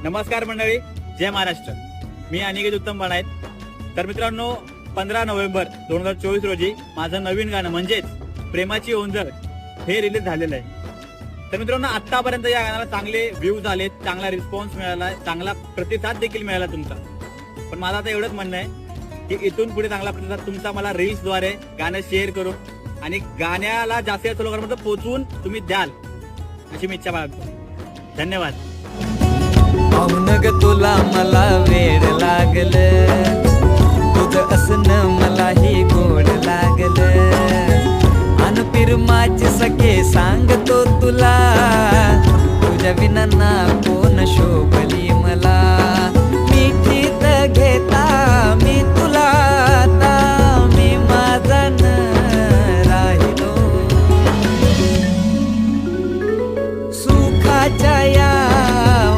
नमस्कार मंडळी, जय महाराष्ट्र. मी अनिकेत उत्तम बनायत. तर मित्रांनो, 15 नोव्हेंबर 2024 रोजी माझं नवीन गाणं म्हणजेच प्रेमाची ओंजळ हे रिलीज झालेलं आहे. तर मित्रांनो, आतापर्यंत या गाण्याला चांगले व्ह्यूज आलेत, चांगला रिस्पॉन्स मिळाला, चांगला प्रतिसाद देखील मिळाला तुमचा. पण माझं आता एवढंच म्हणणं आहे की इथून पुढे चांगला प्रतिसाद तुमचा मला रील्सद्वारे गाणं शेअर करून आणि गाण्याला जास्तीत लोकांपर्यंत पोहोचवून तुम्ही द्याल अशी मी इच्छा बाळगतो. धन्यवाद. पाहुन ग तुला मला वेड लागल, तुझं असणं मलाही गोड लागल. अन पिरमाचे सखे सांगतो तुला, तुझ्या विना ना कोण